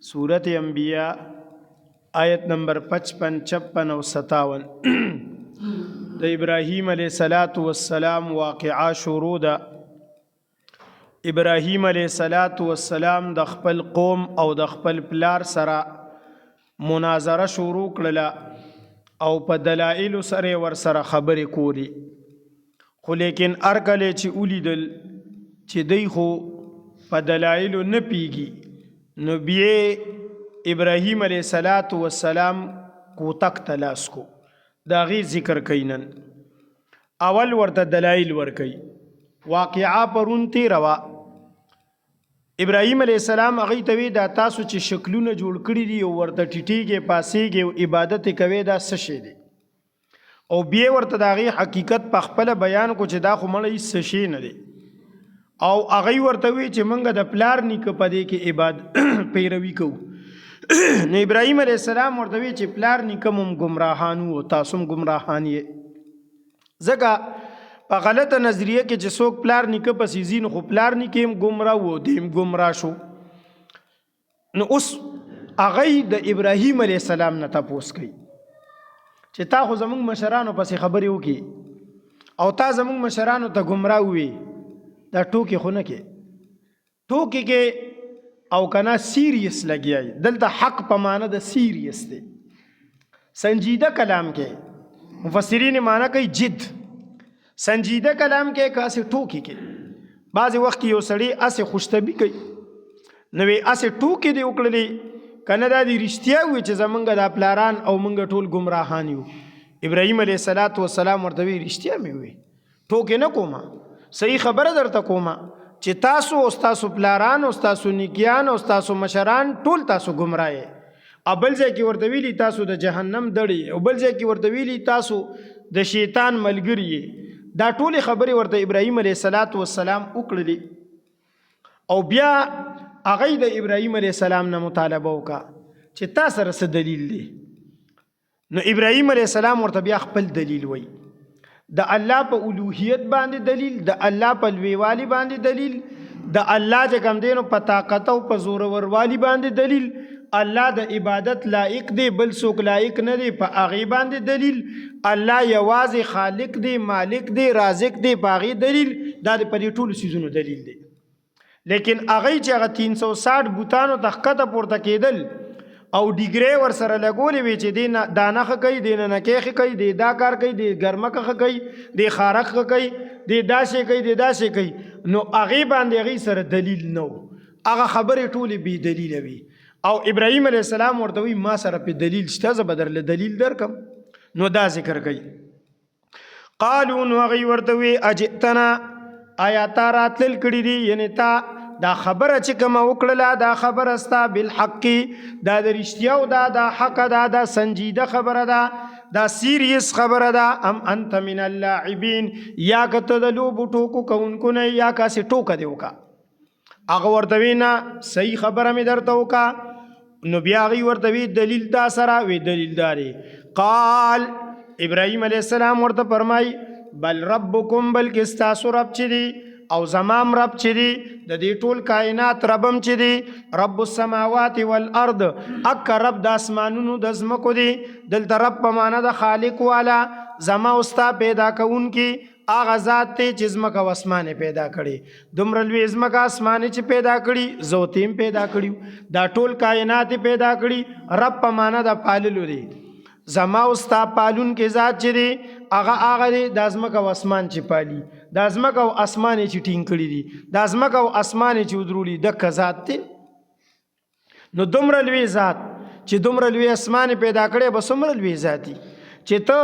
सूरत अंबिया आयत नंबर 55, 56 और 57 द इब्राहीम अलैहिस्सलातु वस्सलाम वाक़िआ शुरू दा। इब्राहीम अलैहिस्सलातु वस्सलाम द खपल कौम او د خپل پلار سره مناظره شروع کړله او په دلایل سره ور سره خبرې کولی، خو لیکن ارکله چې ولیدل چې دی خو په دلایل نه پیږي، نو بیا ابراهیم علیه السلام کوتک تلاس کو دا غي ذکر کینن. اول ورته دلایل ور کوي. واقعا پرون تیروا ابراهیم علیه السلام هغه ته وی دا تاسو چې شکلونه جوړ کړی دي او ورته ټیټیږي پاسېږي او عبادت کوي دا څه شی دی، او بیا ورته دا غي حقیقت په خپل بیان کو چې دا خو مړی څه شی نه دی، او هغه ورته وی چې منګه د پلار نیکه پدې کې عبادت پیروي کوو. نو ابراهیم علیه السلام ورته وی چې پلار نیکه مم گمراهانو او تاسو هم گمراهان یې، ځکه په غلطه نظریه کې چې څوک پلار نیکه پسې ځي نو خو پلار نیکه هم ګمراه و دیم ګمراه شو. نو اوس هغه د ابراهیم علیه السلام نه تپوس کوي چې تا خو زمونږ مشرانو پسې خبرې وکړي او تا زمونږ مشرانو ته ګمراه وي، دا ټوکې خو نه کې، ټوکې کې او کنا سیریس لګیای، دلته حق په معنی د سیریس دی، سنجیده کلام کې مفسرین معنی کوي جد، سنجیده کلام کې کاسه ټوکی کې بعضی وخت یو سړی اسه خوشتبی کوي، نو اسه ټوکی دی وکړلې کنه دا دی رښتیا وي چې زمونږ د پلاران او مونږ ټول گمراهان یو. ابراهیم علیه السلام ورته وی رښتیا مې وي، ټوکی نه کومه، صحیح خبره درته کومه چې تاسو او تاسو پلاران او تاسو نیکیان او تاسو مشران ټول تاسو گمراه، ابل ځای کې ورته ویلی تاسو د جهنم دړي، او بل ځای کې ورته ویلی تاسو د شیطان ملګری. دا ټول خبرې ورته ابراهیم علیه السلام وکړلې، او بیا هغه د ابراهیم علیه السلام نه مطالبه وکړه چې تا سره څه دلیل دی. نو ابراهیم علیه السلام ورته بیا خپل دلیل وایي، د الله په الوهیت باندې دلیل، د الله په لویوالي باندې دلیل، د الله چې کوم دینو په طاقت او په زور وروالی باندې دلیل، الله د عبادت لایق دی بل څوک لایق نه دی په هغه باندې دلیل، الله یوازې خالق دی مالک دی رازق دی په هغه دلیل، دا د پدې ټولو سيزونو دلیل دی. لیکن هغه چې هغه 360 بوتانو تخته پورته کېدل او ډیګری ور سره لګولې وی چې دین دانه کوي دین نه کې کوي دی دا کار کوي دی ګرمکه کوي دی خارق کوي دی داسې کوي دی داسې کوي، نو هغه باندې هغه سره دلیل نو، هغه خبره ټولې بی دلیل وي. او ابراهیم علیه السلام ورته وی ما سره په دلیل شته زه بدرله دلیل درکم. نو دا ذکر کوي قالو نو هغه ورته وی اجتنا آیا تا راتل کړي دي، یعنی تا دا خبره چې کوم وکړه دا خبره استا بالحق، دا د رښتیا او دا د حق، دا د سنجیده خبره ده، دا سیریس خبره ده. ام انت من اللاعبین، یا کته د لوبو ټوکو کوونکو نه، یا کاسې ټوکه دی وکا. هغه ورته وینا صحیح خبره مې درته وکا. نو بیا هغه ورته وی دلیل دا سره وی دلیل داري. قال ابراهیم علیه السلام ورته فرمای بل ربکم، بلکې ستاسو رب چې دی او زمام رب چې دی د دې ټول کائنات ربم چې دی، رب السماوات والارض، اک رب د اسمانونو د زمکو دی. دلته رب په معنا د خالق والا، زما استا پیدا کون کی هغه ذات ته چې زمکه او اسمان پیدا کړي، دومره لوی زمکه اسمان چې پیدا کړي زوتیم پیدا کړي، دا ټول کائنات پیدا کړي. رب په معنا د پاللو دی، زما استا پالون کې ذات چې دی هغه دی د ازمکه او اسمان چې پالي، د ازمکه او اسمان چې ټینګ کړي دي، د ازمکه او اسمان چې ودرولي د ذات دی. نو دومره لوی ذات چې دومره لوی اسمان پیدا کړي به څومره لوی ذاتی چې ته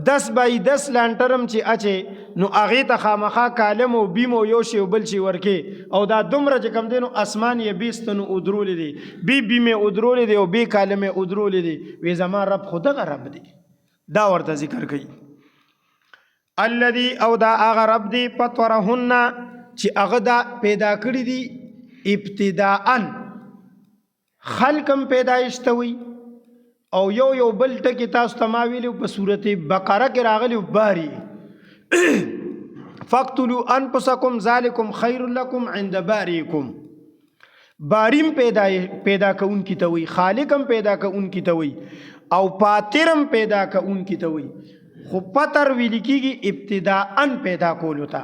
10 بای 10 لانټرم چې اچي نو هغه ته خامخا کالم او بیم او یو شی او بل شي ورکه، او دا دومره چې کم دینو اسمان یې 20 تنو ودرولې دي، بی بیم ودرولې دي او بی کالم ودرولې دي، وی زما رب خدغه رب دی. دا ورته ذکر کوي الذي او دا هغه رب دی فطرهن چې هغه دا پیدا کړی دي ابتداءا، خلقم پیدایش ته وي. او یو بل ټکی تاسو ته ما ویلو په سورته بقره کې راغلی باری فقتلوا انفسکم ذالکم خیر لکم عند باریکم، باریم پیدا کون کی ته وی، خالقم پیدا کون کی ته وی، او پاترم پیدا کون کی ته وی. خو پتر ویل کیږي ابتداءً پیدا کولو ته،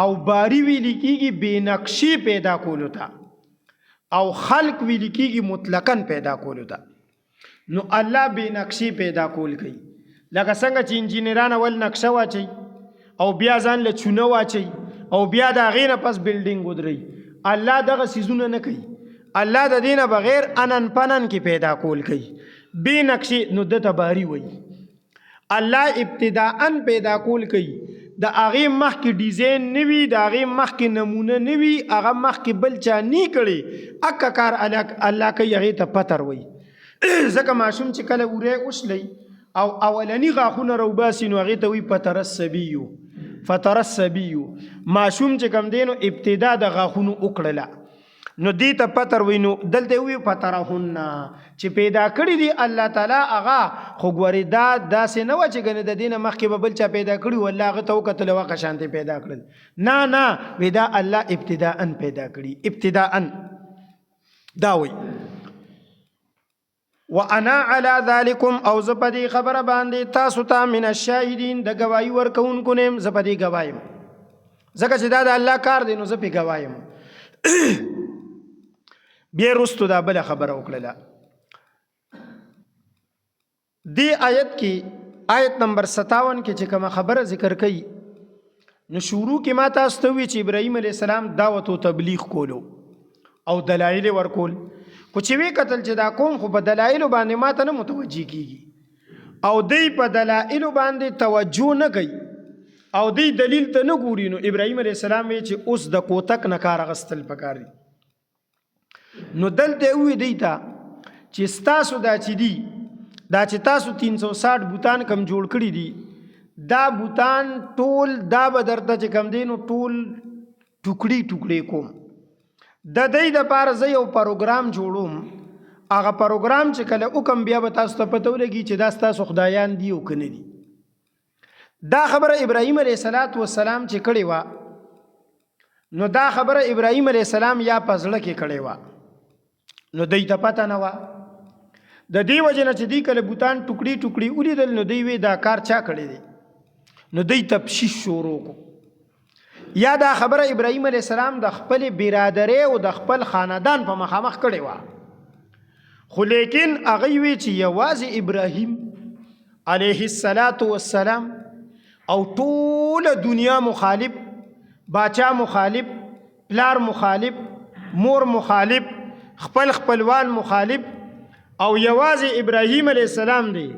او باری ویل کیږي بے نقشی پیدا کولو ته، او خلق ویل کیږي مطلقاً پیدا کولو ته. نو الله بے نقشی پیدا کول کوي، لکه څنګه چې انجینران اول نقشه واچي او بیا ځان له چونه واچي او بیا د هغې نه پس بلډینګ ودروي. الله دغه سیزونه نه کوي. الله د دې نه بغیر انن پنن کې پیدا کول کوي بے نقشې. نو دته باری وایي. الله ابتداءً پیدا کول کوي، د هغې مخکې ډیزاین نه وي، د هغې مخکې نمونه نه وي، هغه مخکې بل چا نه کړي، اکه کار الله کوي، هغې ته پتر وایي. ځکه ماشوم چې کله وری وشلی او اولنی غاښونه راوباسي نو هغې ته وایي فتر الصبیو. فتر الصبیو ماشوم چې کوم دی نو ابتدا د غاښونو وکړله نو دې ته پتر وایي. نو دلته وایي فترهن چې پیدا کړي دي الله تعالی هغه. خو ګورې دا داسې نه وه چې ګنې د دې نه مخکې به بل چا پیدا کړي و الله هغه ته وکتل هغه شانتې پیدا کړل. نه وایي دا الله ابتداءً پیدا کړي. ابتداءً دا وایي. وانا على ذلكم او زپدی خبر باندې تاسو ته من الشاهدین د گواہی ورکوونکو نیم زپدی گوایم. زکه چې دا د الله کار دی نو زپی گوایم. بیا رستو دا بل خبر وکړه. دی آیت کې آیت نمبر 57 کې چې کوم خبره ذکر کړي نو شروع کې ما تاسو ته وی چې ابراهیم علیه السلام دعوت او تبلیغ کولو او دلایل ورکول. خو چې وی قتل چې دا قوم خو په دلایلو باندې ماته نه متوجه کیږي او دی په دلایلو باندې توجه نه کوي او دی دلیل ته نه ګوري. نو ابراهیم علیه السلام وی چې اوس د کوتک نه کار اخیستل پکار دي. نو دلته وی دی ته چې ستاسو دا چې دی دا چې تاسو 360 بوتان کم جوړ کړي دي دا بوتان ټول دا به درته چې کم دی نو ټول ټوکړي کوم. د دې د پاره زه یو پروګرام جوړوم. هغه پروګرام چې کله وکم بیا به تاسو ته پته ولګي چې دا ستاسو خدایان دي او که نه دي. دا خبره ابراهیم علیه السلام چې کړې وه نو دا خبره ابراهیم علیه السلام یا په زړه کې کړې وه نو دوی ته پته نه وه. د دې وجې نه چې دوی کله بوتان ټوکړي ولیدل نو دوی وی دا کار چا کړی دی نو دوی تفتیش شروع کړو. یا دا خبره ابراهیم علیه السلام د خپل برادری او د خپل خاندان په مخامخ کړی وه. خو لیکن هغه وی چې یوازې ابراهیم علیه السلام او ټوله دنیا مخالف، باچا مخالف، پلار مخالف، مور مخالف، خپل خپلوان مخالف او یوازې ابراهیم علیه السلام دی.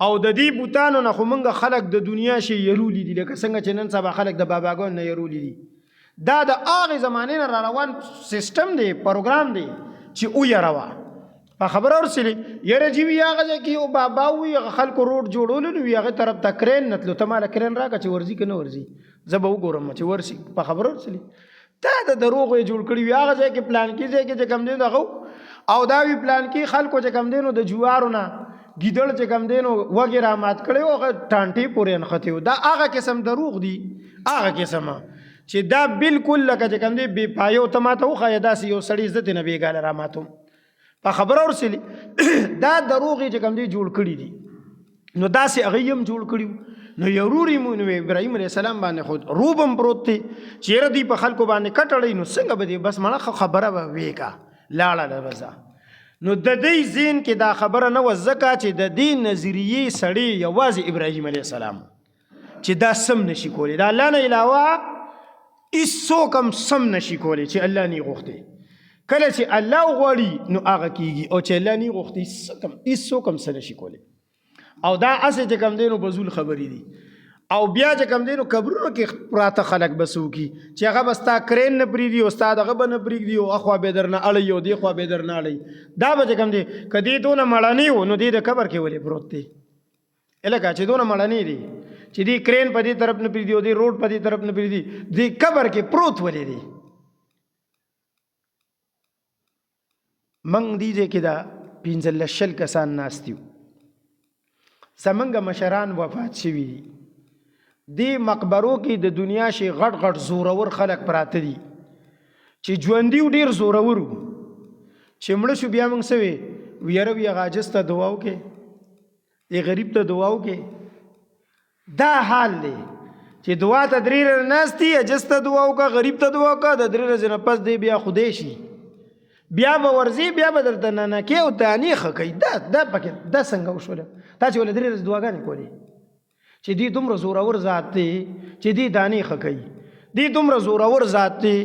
او د دې بوتانو نه خو موږ خلک د دنیا شي یرولی دي لکه څنګه چې نن سبا خلک د باباګانو نه یرولی دي. دا د هغې زمانې نه را روان سیسټم دی، پروګرام دی چې ویروه. په خبره ورسلې یره چې وي هغه ځای کې یو بابا وي هغه خلکو روډ جوړولو نو وي هغې طرف ته کرین نه تلو ته ماله کرین راکړه چې ورځي که نه ورځي زه به وګورم چې ورسي. په خبره ورسلې دا د دروغو یې جوړ کړي وي هغه ځای کې پلانکي ځای کې چې کوم دی دغه او دا وي پلانکي خلکو چې کوم دی نو د جوارو نه ګیدړ چې کوم دی نو وږې رامات کړی و هغه ټانټې پورې نښتې و. دا هغه قسم دروغ دي، هغه قسمه چې دا بالکل لکه چې کوم دی بې پایو ته ماته وښایه داسې یو سړي زه ترې نه بېګاله راماتوم. په خبره ورسلې دا دروغ یې چې کوم دی جوړ کړي دي نو داسې هغوی هم جوړ کړي وو. نو یو روري مو نو ابراهیم علیه السلام باندې خو روب هم پروت دی چې یاره دوی په خلکو باندې کټړی نو څنګه به دی بس مړه خبره به ویې لاړه ده بزه. نو د دې ذهن کې دا خبره نه وه ځکه چې د دې نظریې سړی یوازې ابراهیم علیه السلام چې دا سم نشي کولی، د الله نه علاوه هېڅوک هم سم نشي کولی چې الله نه یې غوښتې. کله چې الله وغواړي نو هغه کېږي او چې الله نه یې غوښتې هېڅوک هم څه نشي کولی. او دا هسې چې کوم دی نو بزول خبرې دي. او بیا چې کوم دی نو قبرونو کې پراته خلک به څه وکړي چې هغه به ستا کرین نه پرېږدي او ستا دغه به نه پرېږدي او اخوا به یې درنه اړوي او دې خوا به یې درنه اړوي. دا به چې کوم دی که دې دونه مړنی و نو دې د قبر کې ولې پروت دی. لکه چې دونه مړنی دی چې دې کرین په دې طرف نه پرېږدي او دې روډ په دې طرف نه پرېږدي دې قبر کې پروت ولې دی. موږ دې ځای کې دا 15 کسان ناست یو. زمونږ مشران وفات شوي دي. دې مقبرو کې د دنیا شي غټ غټ زورور خلک پراته دي چې ژوندي ډېر زورور وو چې مړه شو بیا موږ څه وی یاره وی هغه عاجز ته دعا وکړې دی غریب ته دعا وکړې دا حال دی چې دعا ته 3 ورځې ناست دي عاجز ته دعا وکړه غریب ته دعا وکړه د 3 ورځې نه پس دی بیا خدای شي بیا به ورځي بیا به درته ننکې او تانې ښه کوي دا پکې دا څنګه وشوله تا چې ولې 3 ورځې دعاګانې کولې چې دی دومره زورور ذات دی چې دی دانې ښه کوي دی دومره زورور ذات دی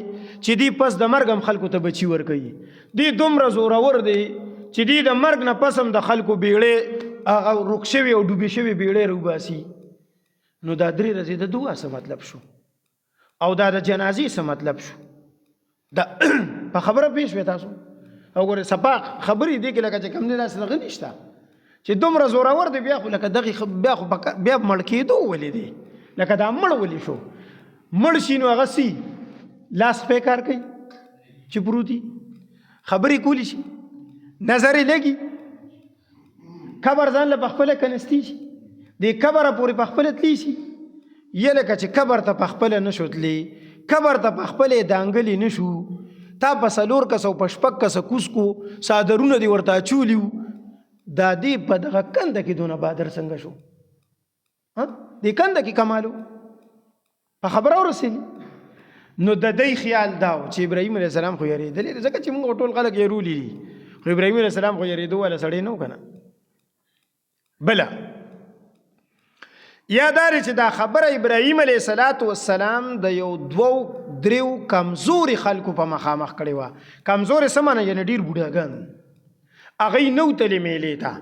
چې دی پس د مرګ هم خلکو ته بچي ورکوي دی دومره زورور دی چې دی د مرګ نه پس هم د خلکو بیړې هغه روک شوي او ډوبې شوي بیړې راوباسي نو دا 3 ورځې د دعا څه مطلب شو او دا د جنازې څه مطلب شو دا په خبره پېښ شوې تاسو او ګورې سپاق خبرې دی کې لکه چې کم دی داسې دغه نشته چې دومره زورور دی بیا خو لکه دغې بیا مړ کېدو ولې دی لکه دا مړ ولې شو مړ شي نو هغه سي لاس پې کار کوي چې پروتي خبرې کولی شي نظر یې لګي قبر ځان له پخپله کنستی شي دې قبره پورې پخپله تلی شي یا لکه چې قبر ته پخپله نشو تلی قبر ته پخپله دانګلې نشو تا په 4 کسه او په 6 کسه کوس کو صادرونه دي ورته اچولیو دا دې په دغه کنده کې دونه بادر څنګه شو دې کنده کې کمالو په خبره ورسېږي نو د دې خیال داو چې ابراهیم علیه السلام خو یریدل ځکه چې موږ ټول خلک یرولي دي خو ابراهیم علیه السلام خو یریدو ولا سړی نو کنه بلا یادار چې دا خبره ابراهیم علیه السلام د یو 2-3 کمزوري خلکو په مخامخ کړي وا کمزوري سمانه یعنی ډیر بوډاګان هغه نو تلې میلې تا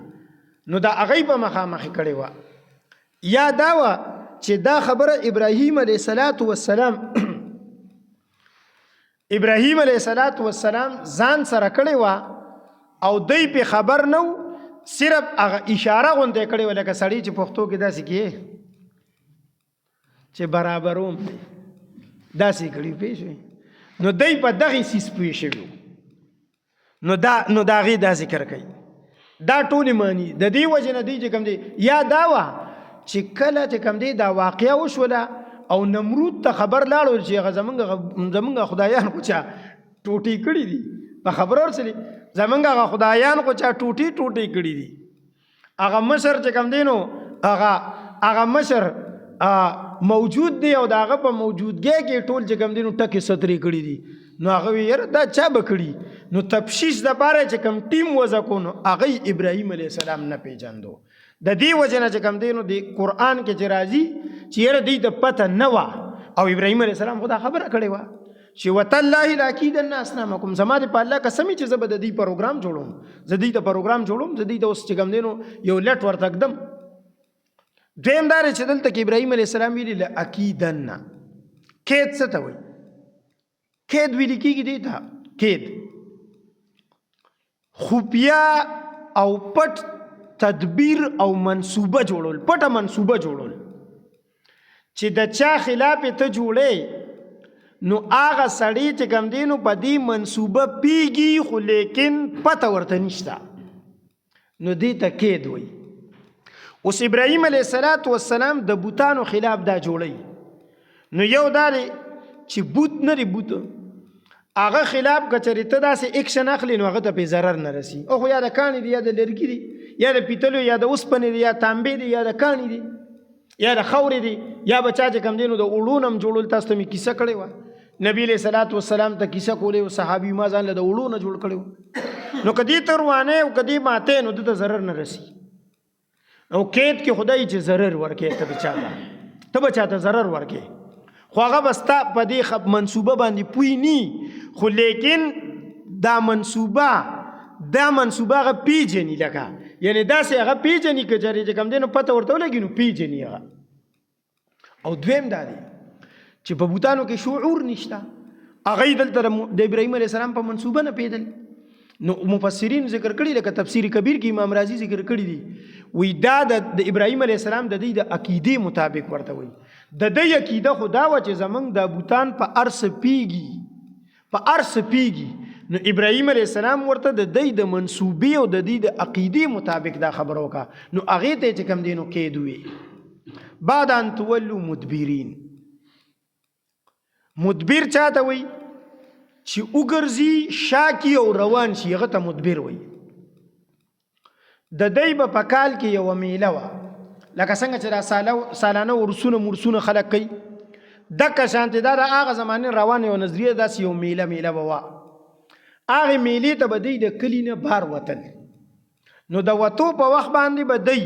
نو دا هغه په مخامخ کړي وا یا دا وا چې دا خبره ابراهیم علیه السلام ابراهیم علیه السلام ځان سره کړي وا او دوی په خبر نو صرف هغه اشاره غونډه کړي ولکه سړی چې پښتو کې داسې کې چې برابروم داسې کړي پېښوي نو دوی په دغه سیس پېښوي نو دا غي دا ذکر کوي دا ټول معنی د دې وجه نه دی چې کوم دی یا دا وا چې کله چې کوم دی دا واقعیا وشوله او نمرود ته خبر لاړو چې زمونږ خدایان خو چا ټوټي کړي دي په خبر ورسلی زمونږ خدایان خو چا ټوټي کړي دي هغه مشر چې کوم دی نو هغه مشر موجود دی او داغه په موجودګۍ کې ټول چې کوم دی نو ټکي ستري کړي دي نو هغه یې دا چا بکړي نو تفشیش د پاره چې کوم ټیم وځکو نو هغه ابراهیم علیه السلام نه پیژاندو د دې وجه نه چې کوم دی نو د قران کې چې راځي چې یره دې د پته نه وا او ابراهیم علیه السلام خدا خبره کړې وا چې وتالله لاکیدن اسنامکم زما دې په الله قسمی چې زه به د دې پروګرام جوړوم زه دې د پروګرام جوړوم زه دې د اوس چې کوم دی نو یو لټ ورته اقدم دویم دار چې دلته کې ابراهیم علیه السلام ویلي لاکیدن کید څه ته وایي کید ویل کېږي دی ته کید خفیا او پټ تدبیر او منصوبه جوړول پټه منصوبه جوړول چې د چا خلاف ته جوړې نو هغه سړی چې کوم دی نو په دې منصوبه پیږي خو لیکن پته ورته نشته نو دې ته کید وایي اوس ابراهیم علیه السلام د بوتانو خلاف دا جوړی نو یو داري چې بوت نه دی بوت هغه خلاف کچری ته داسې اکشن اخلي نو هغه ته په ضرر نه رسی او خو یا د کانی دی یا د لرګي دی یا د پیتلو یا د اوسپنې دی یا تانبې دی یا د کانی دی یا د خورې دی یا بچا چې کم دی نو د اړونم جوړول تاسو ته مې کیسه کړې وه نبی علیه السلام ته کیسه کولې و صحابي ما ځان له د اړونه جوړ کړی و نو که دې ته روانې او که دې ماتې نو ده ته ضرر نه رسی او کید کې خدای چې ضرر ورکې ته به چاته ضرر ورکې خو هغه به ستا په دې منصوبه باندې پوی نی خو لیکن دا منصوبه هغه پیژني لکه یعنی داسې هغه پیژني که جرې چې کوم دی نو پته ورته ولګي نو پیژني هغه او دویم دا دی چې په بوتانو کې شعور نشته هغه دلته د ابراهیم علیه السلام په منصوبه نه پیدل نو مفسرین ذکر کړي لکه تفسیر کبیر کې امام رازی ذکر کړي دي وی دا د ابراهیم علیه السلام د دې د عقیدې مطابق ورته وي د دې عقیده خدا و چې زمنګ د بوتان په ارس پیږي نو ابراهیم علیه السلام ورته د دې د منسوبې او د دې د عقیدې مطابق دا خبر وکا نو هغه ته چې کم دینو کې دوی بعد ان تولوا مدبرین مدبر چاته وي چې وګرځي شاکی او روان شي هغه ته مدبر وي. د دی به په کال کې یوه میله وه لکه څنګه چې دا سالانه ورسونه خلک کوي دکه شانتې دا د هغه زمانې روانه یوه نظریه داسې یو میله به وه. هغې میلې ته به دی د کلي نه بار وتل نو د وتو په وخت باندې به دی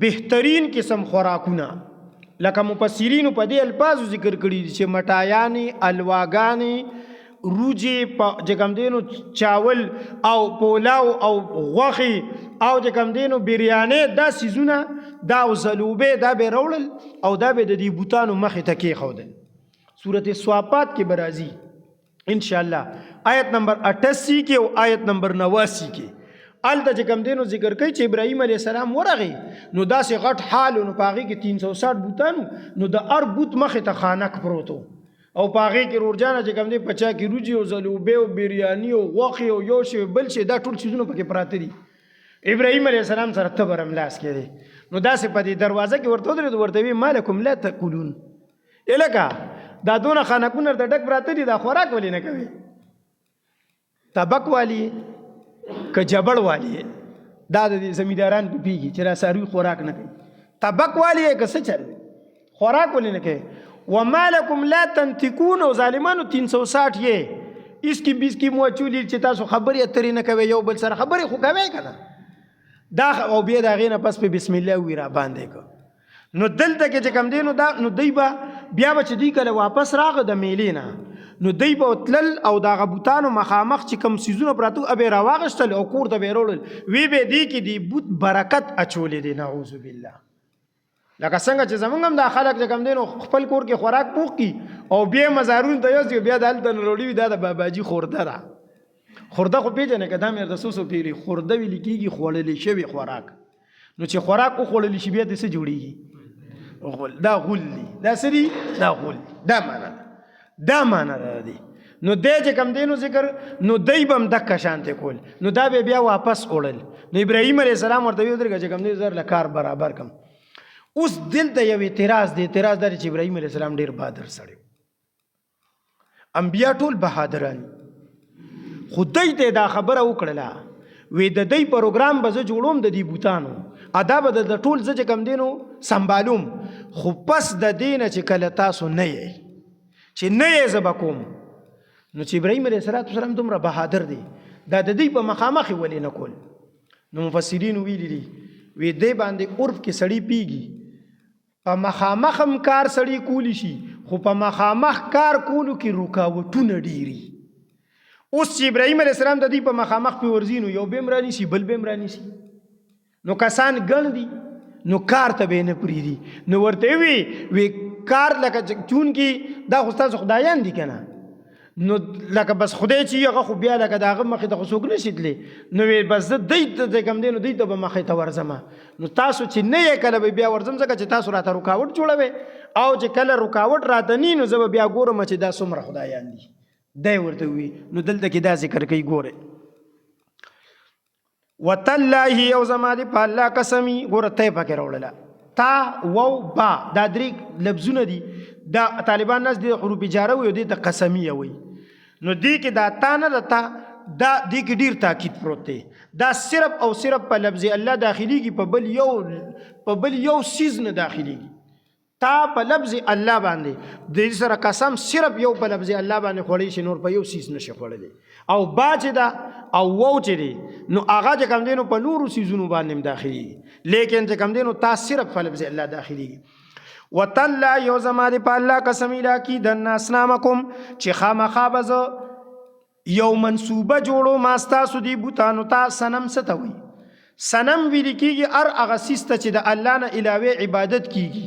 بهترین قسم خوراکونه لکه مفسرینو په دې الفاظو ذکر کړي دي چې مټایانې الواګانې روجې چې کوم دی نو چاول او پولاو او غوښې او چې کوم دی نو بریانې دا څیزونه دا او زلوبې دا به راوړل او دا به د دې بوتانو مخې ته کېښودل. سورت صافات کې به راځي انشاءالله آیت نمبر 88 کې او آیت نمبر 89 کې هلته چې کوم دی نو ذکر کوي چې ابراهیم علیه السلام ورغی نو داسې غټ حال نو په هغې کې 360 بوتانو نو د هر بوت مخې ته خانک پروت او په هغې کې رورجانه چې کوم دی په چا کې روجې او زلوبې او بریاني او غوښې او یو شی بل شی دا ټول چیزونه پکې پراته دي. ابراهیم علیه السلام سره تبر املاس کې دی نو داسې په دې دروازه کې ورته ودرېد ورته وی ما لکم لا تاکلون لکه دا دونه خانکونه ته ډک پراته دي دا خوراک ولې نه کوي طبق والی که جبړ والی دا د زمینداران په پیږي چې را څاروي خوراک نه کوي طبق والی که څه چل خوراک ولې نه کوي. وما لکم لا تنطقون او ظالمانو 360 یې اسکی بیسکی مو چولی چې تاسو خبرې اترې نه کوي یو بل سره خبرې خو کوي که نه دا او بیا د هغې نه پس په بسم الله وی را باندې که نو دلته کې چې کوم دی نو دا نو دی به بیا به چې دوی کله واپس راغه د میلې نه نو دی به تلل او د هغه بوتانو مخامخ چې کوم څیزونه پراته وو به یې راواغېستل او کور ته به یې راوړل وی به دی کې دی بوت برکت اچولی دی نعوذ بالله. لکه څنګه چې زمونږ هم دا خلک چې کوم دی نو خپل کور کې خوراک پوخ کي او بیا مزارونو ته یوسي بیا د هلته نه راوړي وي دا د باباجي خورده ده. خورده خو پیژنې که دا مې درته څه پیري خورده ویل کېږي خوړلی شوی خوراک نو چې خوراک وخوړلی شي بیا د څه جوړېږي غول دا غول دي دا څه دي دا غول دا معنا دا معنا ده دی. نو دی چې کوم دی نو ذکر نو دی به هم دکه شانتې کول نو دا به بیا واپس وړل نو ابراهیم علیه السلام ورته وی ودرېږه چې کوم دی زر له کار برابر کم. اوس دلته یو اعتراض دی اعتراض دا چې ابراهیم علیه السلام ډېر بهادر سړی انبیا ټول بهادران خو دی ته دا خبره وکړله وی د دی پروګرام به زه جوړوم د دې بوتانو ادا به د ټول زه چې کوم دی نو سنبالوم خو پس د دې نه چې کله تاسو نه یې چې نه یې زه به کوم نو چې ابراهیم علیه السلام دومره بهادر دی دا د دوی په مخامخ یې ولې نه کول. نو مفسرینو ویلي دي وی دی باندې عرف کې سړی پیږي په مخامخ هم کار سړی کولی شي خو په مخامخ کار کولو کې رکاوټونه ډېري. اوس چې ابراهیم علیه السلام د دوی په مخامخ پې ورځي نو یو به هم رانیسي بل به هم رانیسي نو کسان ګڼ دي نو کار ته به یې نه پرېږدي نو ورته وی کار لکه چون کې دا خو ستاسو خدایان دي که نه نو لکه بس خدای چې هغه خو بیا لکه د هغه مخې ته خو څوک نه شي تللی نو وی بس زه دی ته کوم دی نو دی ته به مخې ته ورځم نو تاسو چې نه یې کله به بیا ورځم ځکه چې تاسو راته رکاوټ جوړوئ او چې کله رکاوټ راته نی نو زه به بیا ګورم چې دا څومره خدایان دي دی ورته وي. نو دلته کې دا ذکر کوي ګورئ وتالله او زما دې په الله قسمي ګوره تی پکې راوړله تا وو با دا درې لفظونه دي دا طالبان ناس دې حروف جاره وي او دې ته قسمیه وي نو دې کې دا تا نه ده تا دا دې کې ډېر تاکید پروت دی دا صرف او صرف په لفظ الله داخليږي په بل یو سیز نه داخليږي تا په لفظ الله باندې د سره قسم صرف یو په لفظ الله باندې خوړی شي نور په یو سیز نشي خوړلی او با چې دا او وو چې دی نو هغه چې کوم دی نو په نورو سیزونو باندې هم داخليږي لیکن چې کوم دی نو تا صرف په لفظ الله داخليږي. وتالله یو زما دې په الله قسم لاکیدن اصنامکم چې خامخا به زه یو منصوبه جوړو ما ستاسو دې بوتانو ته صنم څه ته وایي صنم ویل کېږي هر هغه څیز ته چې د الله نه علاوه عبادت کېږي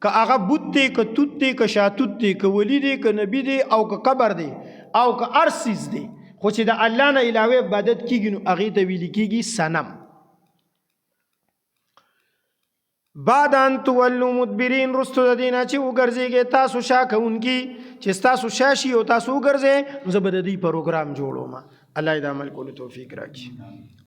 که هغه بوت دی که توت دی که شاتوت دی که ولی دی که نبی دی او که قبر دی او که هر څیز دی خو چې د الله نه علاوه عبادت کېږي نو هغې ته ویل کېږي صنم. بعد ان تولوا مدبرین رستو د دې نه چې وګرځېږئ تاسو شا کوونکي چې ستاسو شا شي او تاسو وګرځئ نو زه به د دوی پروګرام جوړوم. الله دې د عمل کولو توفیق راکړي.